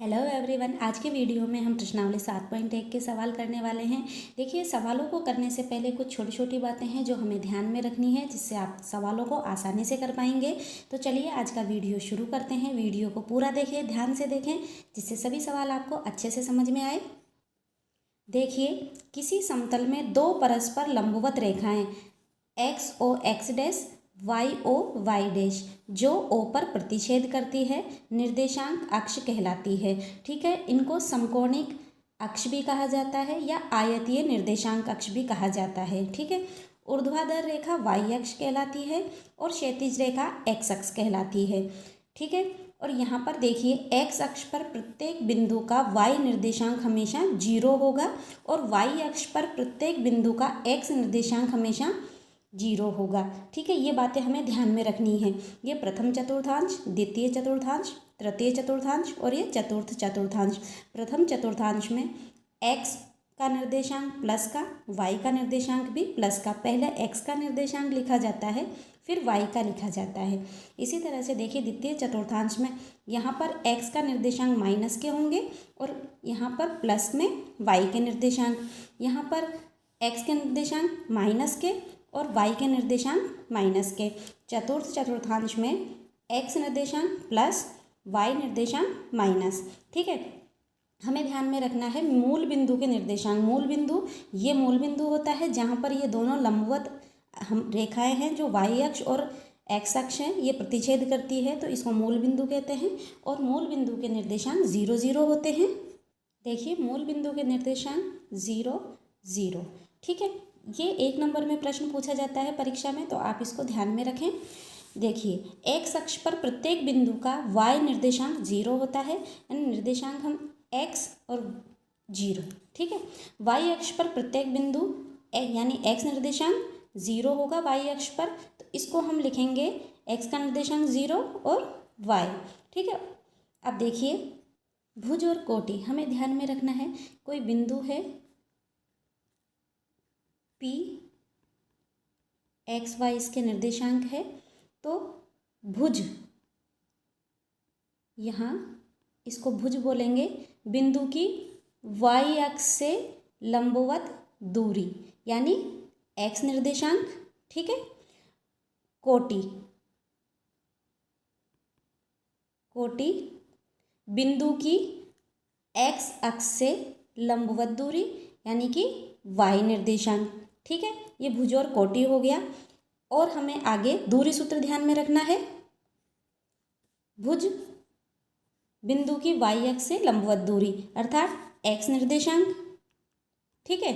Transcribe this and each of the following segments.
Hello everyone, आज के video में हम प्रश्नावली 7.1 के सवाल करने वाले हैं। देखिए, सवालों को करने से पहले कुछ छोटी छोटी बातें हैं जो हमें ध्यान में रखनी है, जिससे आप सवालों को आसानी से कर पाएंगे। तो चलिए आज का वीडियो शुरू करते हैं। वीडियो को पूरा देखें, ध्यान से देखें, जिससे सभी सवाल आपको अच्छे से समझ में आए। देखिए, किसी समतल में दो परस्पर लंबवत रेखाएं X O X dash Y O Y dash जो ओ पर प्रतिच्छेद करती है निर्देशांक अक्ष कहलाती है। ठीक है, इनको समकोणिक अक्ष भी कहा जाता है या आयतीय निर्देशांक अक्ष भी कहा जाता है। ठीक है, ऊर्ध्वाधर रेखा वाई अक्ष कहलाती है और क्षैतिज रेखा एक्स अक्ष कहलाती है। ठीक है, और यहाँ पर देखिए, एक्स अक्ष पर प्रत्येक बिंदु का वाई निर्देशांक हमेशा 0 होगा और वाई अक्ष पर प्रत्येक बिंदु का एक्स निर्देशांक हमेशा 0 होगा। ठीक है, ये बातें हमें ध्यान में रखनी है। ये प्रथम चतुर्थांश, द्वितीय चतुर्थांश, तृतीय चतुर्थांश और ये चतुर्थ चतुर्थांश। प्रथम चतुर्थांश में एक्स का निर्देशांक प्लस का, वाई का निर्देशांक भी प्लस का। पहले एक्स का निर्देशांक लिखा जाता है, फिर वाई का लिखा जाता है। इसी तरह से देखिए, द्वितीय चतुर्थांश में यहाँ पर एक्स का निर्देशांक माइनस के होंगे और यहाँ पर प्लस में वाई के निर्देशांक। यहाँ पर एक्स के निर्देशांक माइनस के और वाई के निर्देशांक माइनस के। चतुर्थ चतुर्थांश में एक्स निर्देशांक प्लस, वाई निर्देशांक माइनस। ठीक है, हमें ध्यान में रखना है मूल बिंदु के निर्देशांक। मूल बिंदु, ये मूल बिंदु होता है जहाँ पर ये दोनों लंबवत हम रेखाएं हैं जो वाई अक्ष और एक्स अक्ष हैं, ये प्रतिच्छेद करती है, तो इसको मूल बिंदु कहते हैं। और मूल बिंदु के निर्देशांक 0 0 होते हैं। देखिए, मूल बिंदु के निर्देशांक 0 0। ठीक है, ये 1 नंबर में प्रश्न पूछा जाता है परीक्षा में, तो आप इसको ध्यान में रखें। देखिए, एक्स अक्ष पर प्रत्येक बिंदु का वाई निर्देशांक 0 होता है, यानी निर्देशांक हम एक्स और 0। ठीक है, वाई अक्ष पर प्रत्येक बिंदु यानी एक्स निर्देशांक 0 होगा वाई अक्ष पर, तो इसको हम लिखेंगे एक्स का निर्देशांक 0 और वाई। ठीक है, अब देखिए, भुज और कोटि हमें ध्यान में रखना है। कोई बिंदु है P, एक्स वाई इसके निर्देशांक है, तो भुज, यहाँ इसको भुज बोलेंगे, बिंदु की वाई अक्ष से लंबवत दूरी यानी एक्स निर्देशांक। ठीक है, कोटि, कोटि बिंदु की एक्स अक्ष से लंबवत दूरी यानी कि वाई निर्देशांक। ठीक है, ये भुज और कोटि हो गया। और हमें आगे दूरी सूत्र ध्यान में रखना है। भुज बिंदु की वाई अक्ष से लंबवत दूरी अर्थात एक्स निर्देशांक। ठीक है,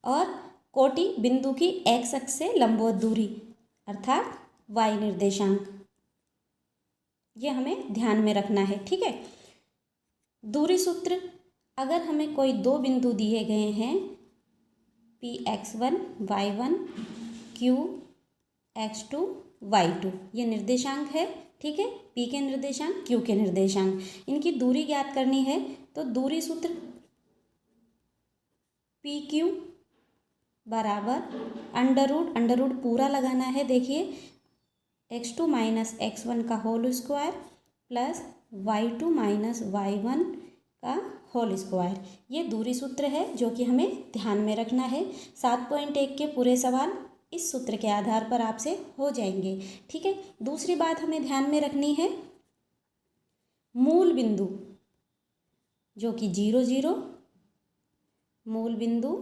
और कोटि बिंदु की एक्स अक्ष से लंबवत दूरी अर्थात वाई निर्देशांक। ये हमें ध्यान में रखना है। ठीक है, दूरी सूत्र, अगर हमें कोई दो बिंदु दिए गए हैं Px1 y1 Qx2 y2, ये निर्देशांक है। ठीक है, P के निर्देशांक, Q के निर्देशांक, इनकी दूरी ज्ञात करनी है, तो दूरी सूत्र PQ बराबर अंडर रूट पूरा लगाना है। देखिए, x2 माइनस x1 का whole square plus y2 minus y1 का होल स्क्वायर, ये दूरी सूत्र है जो कि हमें ध्यान में रखना है। 7.1 के पूरे सवाल इस सूत्र के आधार पर आपसे हो जाएंगे। ठीक है, दूसरी बात हमें ध्यान में रखनी है, मूल बिंदु जो कि 0 0, मूल बिंदु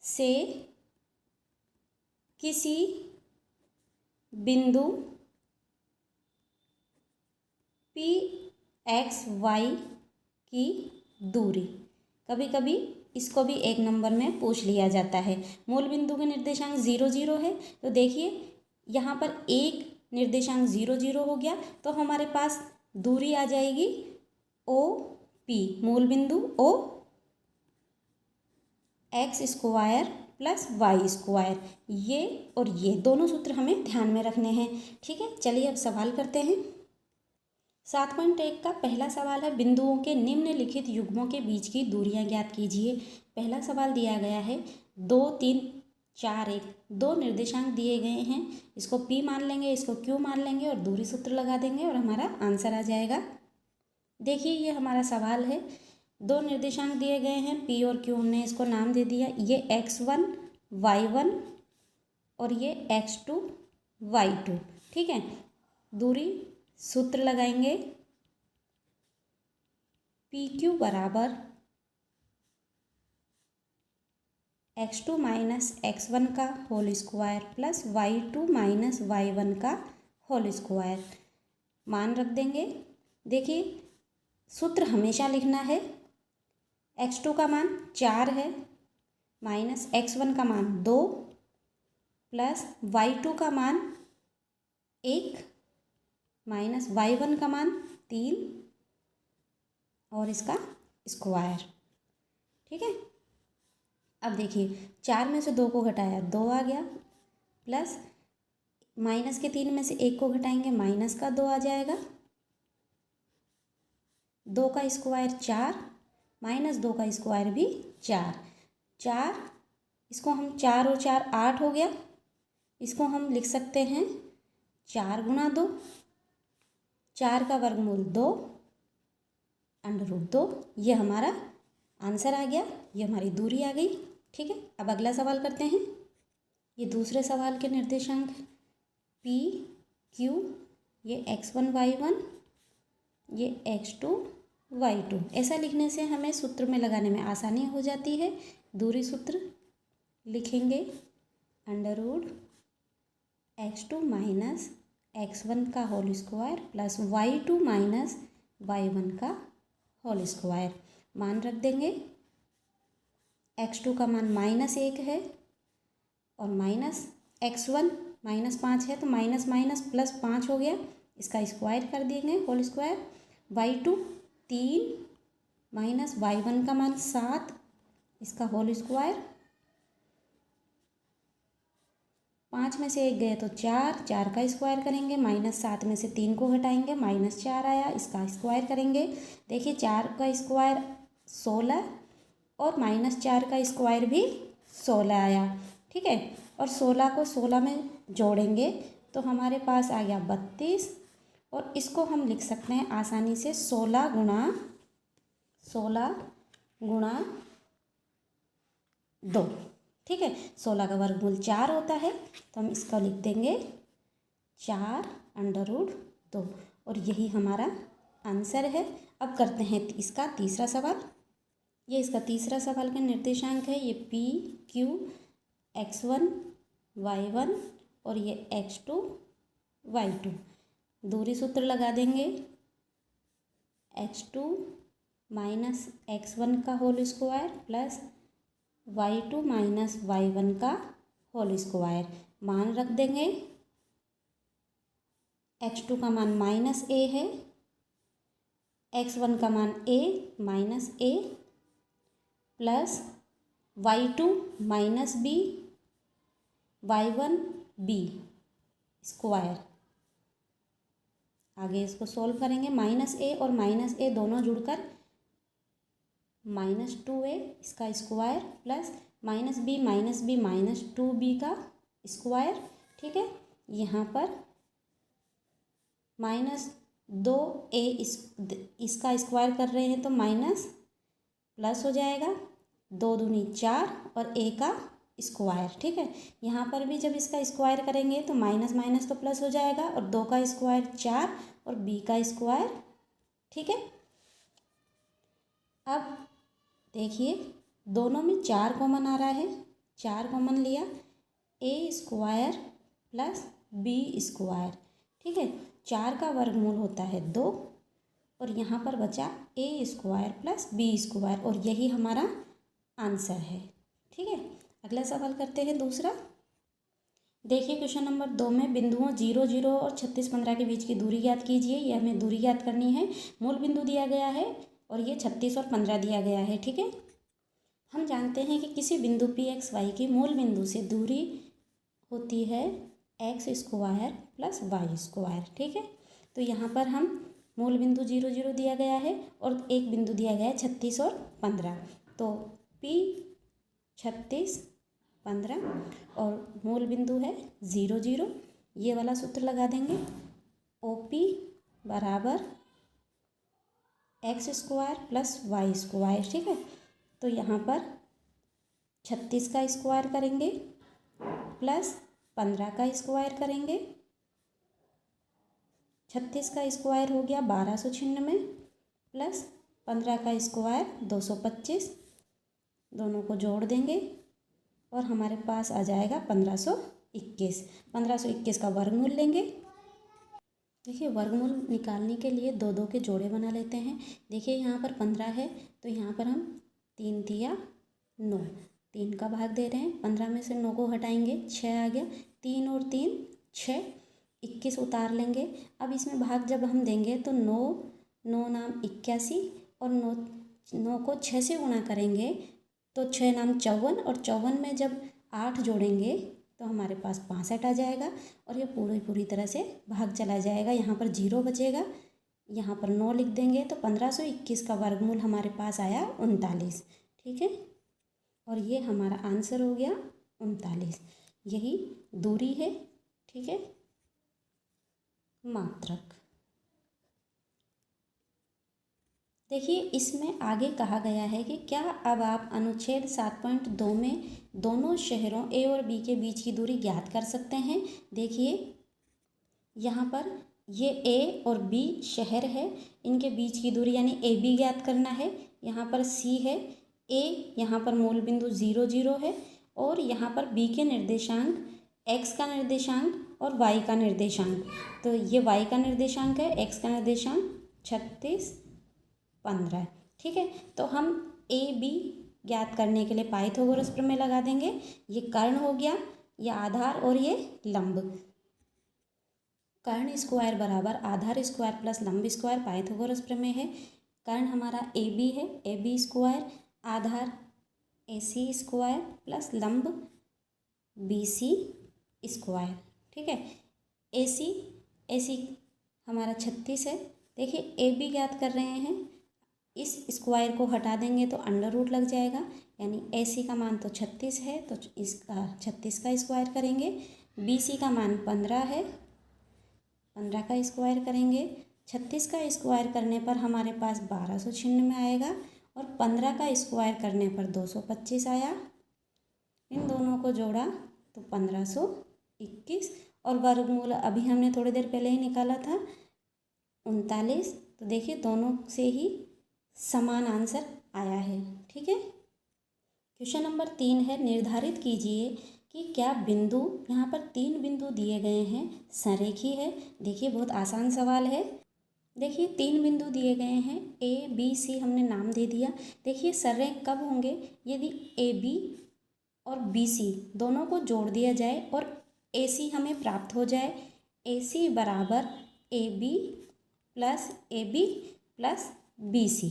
से किसी बिंदु P एक्स वाई की दूरी, कभी कभी इसको भी 1 नंबर में पूछ लिया जाता है। मूल बिंदु के निर्देशांक 0 0 है, तो देखिए यहाँ पर एक निर्देशांक 0 0 हो गया, तो हमारे पास दूरी आ जाएगी OP, मूल बिंदु O x square plus y square. ये और ये दोनों सूत्र हमें ध्यान में रखने हैं। ठीक है, चलिए अब सवाल करते हैं। 7.1 का पहला सवाल है, बिंदुओं के निम्नलिखित युग्मों के बीच की दूरियां ज्ञात कीजिए। पहला सवाल दिया गया है 2 3 4 1 दो निर्देशांक दिए गए हैं, इसको P मान लेंगे, इसको Q मान लेंगे और दूरी सूत्र लगा देंगे और हमारा आंसर आ जाएगा। देखिए ये हमारा सवाल है, दो निर्देशांक दिए गए हैं P और Q, हमने इसको नाम दे दिया, ये x1 y1 और ये x2 y2, ठीक है। दूरी सूत्र लगाएंगे, PQ बराबर x2 माइनस x1 का whole square plus y2 minus y1 का होल स्क्वायर, मान रख देंगे। देखिए सूत्र हमेशा लिखना है, x2 का मान 4 है, माइनस x1 का मान 2 प्लस y2 का मान 1 माइनस y1 का मान 3 और इसका स्क्वायर, ठीक है। अब देखिए 4 में से 2 को घटाया 2 आ गया, प्लस माइनस के 3 में से 1 को घटाएंगे माइनस का 2 आ जाएगा, 2 का स्क्वायर 4 माइनस 2 का स्क्वायर भी 4, इसको हम 4 और 4 8 हो गया, इसको हम लिख सकते हैं 4 गुणा 2, 4 का वर्गमूल 2 √2, ये हमारा आंसर आ गया, ये हमारी दूरी आ गई, ठीक है। अब अगला सवाल करते हैं। ये दूसरे सवाल के निर्देशांक P Q, ये x1 y1, ये x2 y2, ऐसा लिखने से हमें सूत्र में लगाने में आसानी हो जाती है। दूरी सूत्र लिखेंगे √x2 माइनस x1 का whole square plus y2 minus y1 का होल स्क्वायर, मान रख देंगे। x2 का मान -1 है और माइनस x1 -5 है, तो माइनस माइनस प्लस 5 हो गया, इसका स्क्वायर कर देंगे whole square. y2 3 minus y1 का मान 7, इसका होल स्क्वायर, 5 में से 1 गए तो 4 का स्क्वायर करेंगे, -7 में से 3 को घटाएंगे -4 आया, इसका स्क्वायर करेंगे। देखिए 4 का स्क्वायर 16 और -4 का स्क्वायर भी 16 आया, ठीक है। और 16 को 16 में जोड़ेंगे तो हमारे पास आ गया 32, और इसको हम लिख सकते हैं आसानी से 16 गुणा 2, ठीक है। 16 का वर्गमूल 4 होता है, तो हम इसका लिख देंगे 4 √2, और यही हमारा आंसर है। अब करते हैं इसका तीसरा सवाल। ये इसका तीसरा सवाल का निर्देशांक है, ये P Q x1 y1 और ये x2 y2, दूरी सूत्र लगा देंगे, x2 माइनस x1 का whole square plus y2 minus y1 का होल स्क्वायर, मान रख देंगे। x2 का मान -a है, x1 का मान a minus a plus y2 minus b y1 b square, आगे इसको सॉल्व करेंगे, -a और -a दोनों जुड़कर -2a इसका स्क्वायर प्लस -b -2b का स्क्वायर, ठीक है। यहाँ पर -2a इसका स्क्वायर कर रहे हैं तो माइनस प्लस हो जाएगा, 2 दूनी 4 और a का स्क्वायर, ठीक है। यहाँ पर भी जब इसका स्क्वायर करेंगे तो माइनस माइनस तो प्लस हो जाएगा, और 2 का स्क्वायर 4 और b का स्क्वायर, ठीक है। अब देखिए दोनों में 4 कॉमन आ रहा है, 4 कॉमन लिया, a square plus b square, ठीक है। 4 का वर्गमूल होता है 2, और यहाँ पर बचा a square plus b square, और यही हमारा आंसर है, ठीक है। अगला सवाल करते हैं दूसरा। देखिए क्वेश्चन नंबर 2 में बिंदुओं 0 0 और 36 15 के बीच की दूरी ज्ञात कीजिए। यह हमें दूरी ज्ञात करनी है, मूल बिंदु दिया गया है और ये 36 और 15 दिया गया है, ठीक है। हम जानते हैं कि किसी बिंदु P(x, y) की मूल बिंदु से दूरी होती है x square plus y square, ठीक है। तो यहाँ पर हम मूल बिंदु 0 0 दिया गया है और एक बिंदु दिया गया है 36 और 15, तो P 36 15 और मूल बिंदु है 0 0। ये वाला सूत्र लगा देंगे, OP बराबर x² प्लस y²। ठीक है, तो यहाँ पर 36 का स्क्वायर करेंगे प्लस 15 का स्क्वायर करेंगे। 36 का स्क्वायर हो गया 1296 प्लस 15 का स्क्वायर 225। दोनों को जोड़ देंगे और हमारे पास आ जाएगा 1521। 1521 का वर्गमूल लेंगे। देखिए, वर्गमूल निकालने के लिए दो दो के जोड़े बना लेते हैं। देखिए, यहाँ पर 15 है तो यहाँ पर हम 3 तिया 9, 3 का भाग दे रहे हैं। 15 में से 9 को हटाएंगे, 6 आ गया। 3 और 3 6, 21 उतार लेंगे। अब इसमें भाग जब हम देंगे तो 9 9 नाम 81 और 9 को 6 से गुणा करेंगे तो 6 नाम 54 और 54 में जब 8 जोड़ेंगे तो हमारे पास 65 आ जाएगा और ये पूरी तरह से भाग चला जाएगा। यहाँ पर 0 बचेगा, यहाँ पर 9 लिख देंगे तो 1521 का वर्गमूल हमारे पास आया 39। ठीक है, और ये हमारा आंसर हो गया 39। यही दूरी है। ठीक है, मात्रक। देखिए, इसमें आगे कहा गया है कि क्या अब आप अनुच्छेद 7.2 में दोनों शहरों ए और बी के बीच की दूरी ज्ञात कर सकते हैं। देखिए, यहाँ पर ये ए और बी शहर है, इनके बीच की दूरी यानी ए बी ज्ञात करना है। यहाँ पर सी है, ए यहाँ पर मूल बिंदु 0 0 है और यहाँ पर बी के निर्देशांक एक्स का निर्देशांक और वाई का निर्देशांक। तो ये वाई का निर्देशांक है, एक्स का निर्देशांक 36 15। ठीक है, तो हम ए बी ज्ञात करने के लिए पाइथागोरस प्रमेय लगा देंगे। ये कर्ण हो गया, ये आधार और ये लंब। कर्ण स्क्वायर बराबर आधार स्क्वायर प्लस लंब स्क्वायर पाइथागोरस प्रमेय है। कर्ण हमारा ए बी है, ए बी स्क्वायर, आधार ए सी स्क्वायर प्लस लंब बी सी स्क्वायर। ठीक है, ए सी हमारा 36 है। देखिए, ए बी ज्ञात कर रहे हैं, इस स्क्वायर को हटा देंगे तो अंडर रूट लग जाएगा, यानी ए सी का मान तो 36 है तो इसका 36 का स्क्वायर करेंगे। बी सी का मान 15 है, 15 का स्क्वायर करेंगे। 36 का स्क्वायर करने पर हमारे पास 1296 आएगा और 15 का स्क्वायर करने पर 225 आया। इन दोनों को जोड़ा तो 1521 और वर्गमूल अभी हमने थोड़ी देर पहले ही निकाला था 39। तो देखिए, दोनों से ही समान आंसर आया है। ठीक है, क्वेश्चन नंबर 3 है, निर्धारित कीजिए कि क्या बिंदु, यहाँ पर 3 बिंदु दिए गए हैं, संरेखी है। देखिए, बहुत आसान सवाल है। देखिए, 3 बिंदु दिए गए हैं, ए बी सी हमने नाम दे दिया। देखिए, संरेख कब होंगे, यदि ए बी और बी सी दोनों को जोड़ दिया जाए और ए सी हमें प्राप्त हो जाए। ए सी बराबर A B plus B C.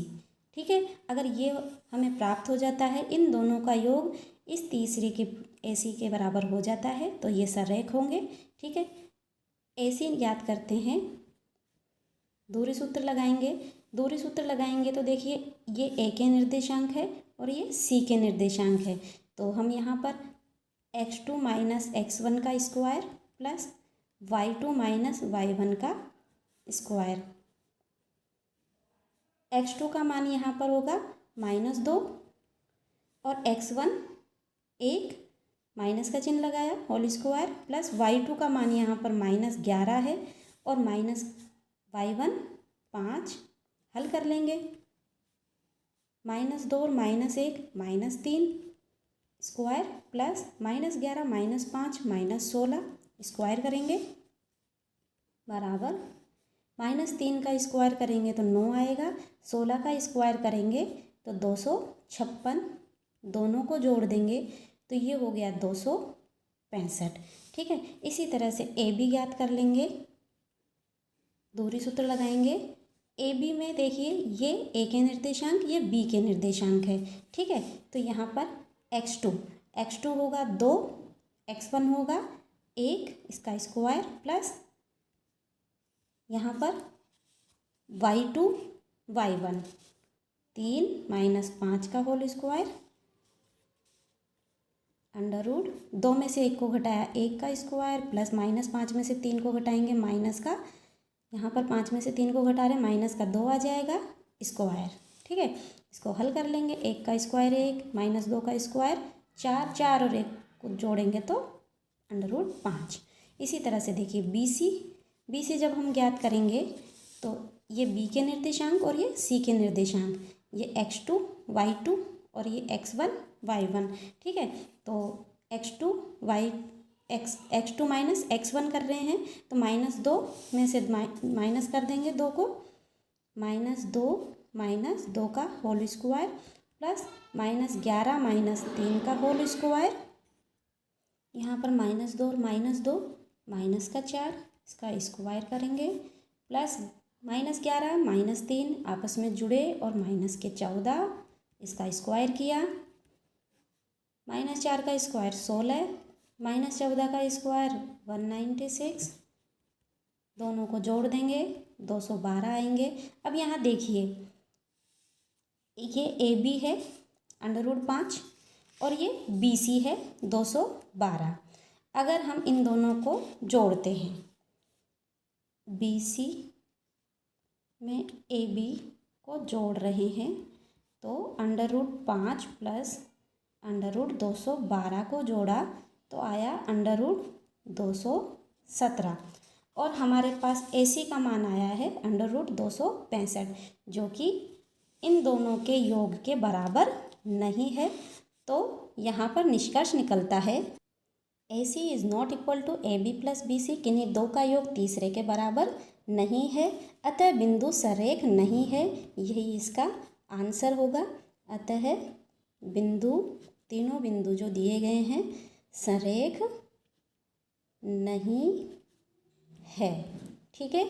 ठीक है, अगर ये हमें प्राप्त हो जाता है, इन दोनों का योग इस तीसरे के ए सी के बराबर हो जाता है तो ये संरेख होंगे। ठीक है, ए सी ज्ञात करते हैं, दूरी सूत्र लगाएंगे। दूरी सूत्र लगाएंगे तो देखिए, ये ए के निर्देशांक है और ये सी के निर्देशांक है। तो हम यहाँ पर x2 माइनस x1 का square plus y2 minus y1 का स्क्वायर। x2 का मान यहाँ पर होगा -2 और x1 1 माइनस का चिन्ह लगाया होल स्क्वायर प्लस y2 का मान यहाँ पर -11 है और माइनस y1 5। हल कर लेंगे, -2 और -1 -3 स्क्वायर प्लस -11 -5 -16 स्क्वायर करेंगे बराबर -3 का स्क्वायर करेंगे तो 9 आएगा। 16 का स्क्वायर करेंगे तो 256। दोनों को जोड़ देंगे तो ये हो गया 265। ठीक है, इसी तरह से ए बी ज्ञात कर लेंगे। दूरी सूत्र लगाएंगे। ए बी में देखिए, ये ए के निर्देशांक, ये बी के निर्देशांक है। ठीक है, तो यहाँ पर x2 होगा 2, x1 होगा 1 इसका स्क्वायर प्लस यहाँ पर y2 y1 3 -5 का होल स्क्वायर अंडर रूट 2 में से 1 को घटाया 1 का स्क्वायर प्लस माइनस 5 में से 3 को घटाएंगे माइनस का, यहाँ पर 5 में से 3 को घटा रहे हैं माइनस का 2 आ जाएगा स्क्वायर। ठीक है, इसको हल कर लेंगे। 1 का स्क्वायर 1 माइनस 2 का स्क्वायर 4, 4 और 1 को जोड़ेंगे तो अंडर रूट 5। इसी तरह से देखिए बी सी जब हम ज्ञात करेंगे तो ये बी के निर्देशांक और ये सी के निर्देशांक, ये x2 y2 और ये x1 y1। ठीक है, तो x2 माइनस x1 कर रहे हैं तो -2 में से माइनस कर देंगे 2 को, -2 का होल स्क्वायर प्लस -11 -3 का होल स्क्वायर, यहाँ पर -2 और -2 माइनस का 4 इसका स्क्वायर करेंगे प्लस -11 -3 आपस में जुड़े और माइनस के 14 इसका स्क्वायर किया, -4 का स्क्वायर 16 -14 का स्क्वायर 196, दोनों को जोड़ देंगे 212 आएंगे। अब यहाँ देखिए ये ए बी है अंडर रूट 5 और ये बी सी है 212। अगर हम इन दोनों को जोड़ते हैं बी सी में ए बी को जोड़ रहे हैं तो under root 5 plus under root 212 को जोड़ा तो आया अंडर रूट 217 और हमारे पास ए सी का मान आया है अंडर रूट 265, जो कि इन दोनों के योग के बराबर नहीं है। तो यहाँ पर निष्कर्ष निकलता है A C is not equal to A B plus B C, किन्हीं दो का योग तीसरे के बराबर नहीं है, अतः बिंदु सरेख नहीं है। यही इसका आंसर होगा। अतः तीनों बिंदु जो दिए गए हैं सरेख नहीं है। ठीक है,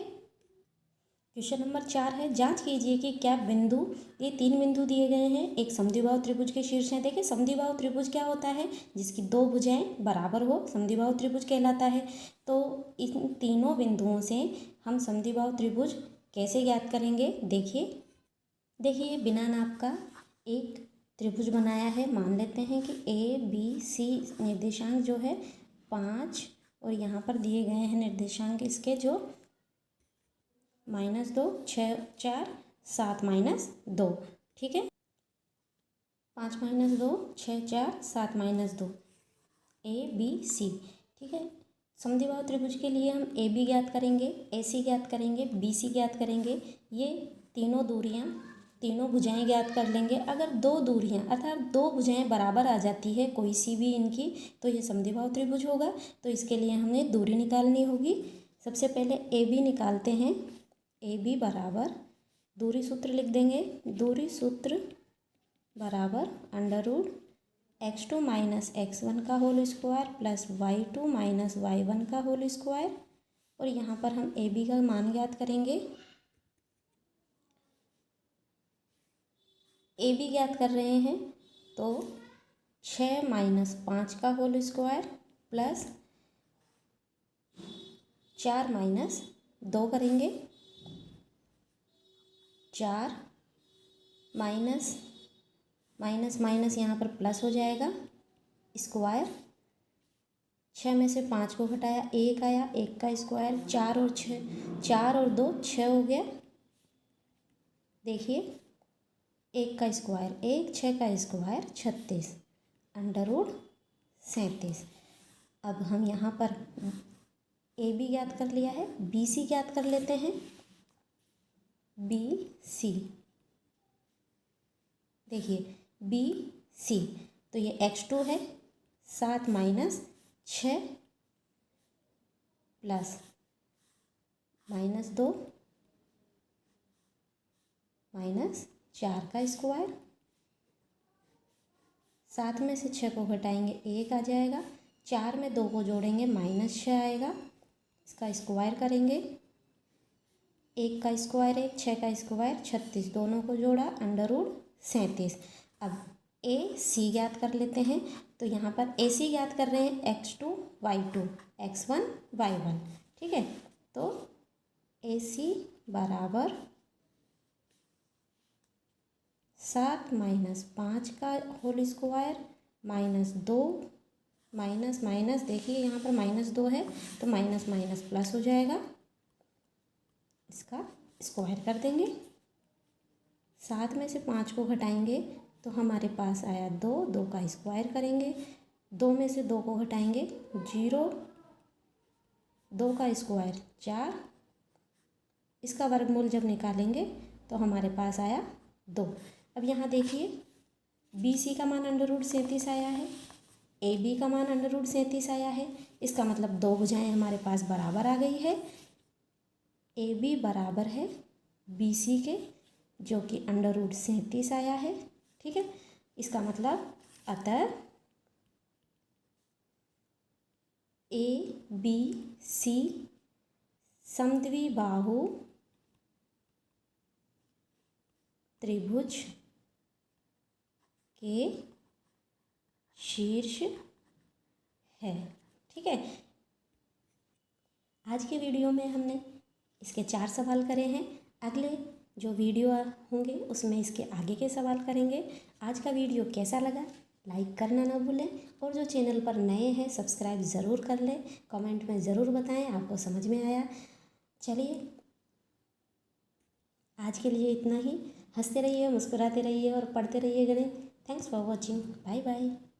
क्वेश्चन नंबर 4 है, जांच कीजिए कि क्या बिंदु, ये 3 बिंदु दिए गए हैं, एक समद्विबाहु त्रिभुज के शीर्ष हैं। देखिए समद्विबाहु त्रिभुज क्या होता है, जिसकी 2 भुजाएं बराबर हो, समद्विबाहु त्रिभुज कहलाता है। तो इन तीनों बिंदुओं से हम समद्विबाहु त्रिभुज कैसे ज्ञात करेंगे, देखिए बिना नाप का एक त्रिभुज बनाया है। मान लेते हैं कि ए बी सी निर्देशांक जो है 5 और यहाँ पर दिए गए हैं निर्देशांक इसके जो -2 6 4 7 -2। ठीक है, 5 -2 6 4 7 -2 ए बी सी। ठीक है, समद्विबाहु त्रिभुज के लिए हम ए बी ज्ञात करेंगे, ए सी ज्ञात करेंगे, बी सी ज्ञात करेंगे। ये तीनों भुजाएं ज्ञात कर लेंगे। अगर 2 दूरियां अर्थात 2 भुजाएं बराबर आ जाती है कोई सी भी इनकी, तो ये समद्विबाहु त्रिभुज होगा। तो इसके लिए हमें दूरी निकालनी होगी। सबसे पहले ए बी निकालते हैं। ए बी बराबर दूरी सूत्र लिख देंगे, दूरी सूत्र बराबर under root x2 minus x1 का whole square plus y2 minus y1 का होल स्क्वायर। और यहाँ पर हम ए बी का मान ज्ञात करेंगे। ए बी ज्ञात कर रहे हैं तो 6 - 5 का होल स्क्वायर प्लस 4 - 2 करेंगे, 4 माइनस यहाँ पर प्लस हो जाएगा स्क्वायर, 6 में से 5 को घटाया 1 आया, 1 का स्क्वायर 4 और 2 6 हो गया। देखिए 1 का स्क्वायर 1, 6 का स्क्वायर 36 अंडर रूट 37। अब हम यहाँ पर ए बी ज्ञात कर लिया है, बी सी ज्ञात कर लेते हैं। बी सी देखिए बी सी तो ये x2 है 7 - 6 प्लस -2 -4 का स्क्वायर, 7 में से 6 को घटाएंगे 1 आ जाएगा, 4 में 2 को जोड़ेंगे -6 आएगा, इसका स्क्वायर करेंगे, 1 का स्क्वायर 1, 6 का स्क्वायर 36, दोनों को जोड़ा अंडर रूट 37। अब ए सी ज्ञात कर लेते हैं। तो यहाँ पर ए सी ज्ञात कर रहे हैं x2 y2 x1 y1। ठीक है, तो ए सी बराबर 7 - 5 का होल स्क्वायर -2 माइनस माइनस, देखिए यहाँ पर -2 है तो माइनस माइनस प्लस हो जाएगा, इसका स्क्वायर कर देंगे। 7 में से 5 को घटाएंगे तो हमारे पास आया 2, 2 का स्क्वायर करेंगे। 2 में से 2 को घटाएंगे 0, 2 का स्क्वायर 4, इसका वर्गमूल जब निकालेंगे तो हमारे पास आया 2। अब यहाँ देखिए BC का मान √37 आया है, AB का मान √37 आया है, इसका मतलब 2 भुजाएं हमारे पास बराबर आ गई है। AB बराबर है BC के, जो कि √37 आया है। ठीक है, इसका मतलब अतः ABC समद्विबाहु त्रिभुज के शीर्ष है। ठीक है, आज के वीडियो में हमने इसके 4 सवाल करे हैं। अगले जो वीडियो होंगे उसमें इसके आगे के सवाल करेंगे। आज का वीडियो कैसा लगा लाइक करना ना भूलें, और जो चैनल पर नए हैं सब्सक्राइब ज़रूर कर लें। कमेंट में ज़रूर बताएं आपको समझ में आया। चलिए आज के लिए इतना ही। हंसते रहिए, मुस्कुराते रहिए और पढ़ते रहिए गणित। Thanks for watching. Bye bye.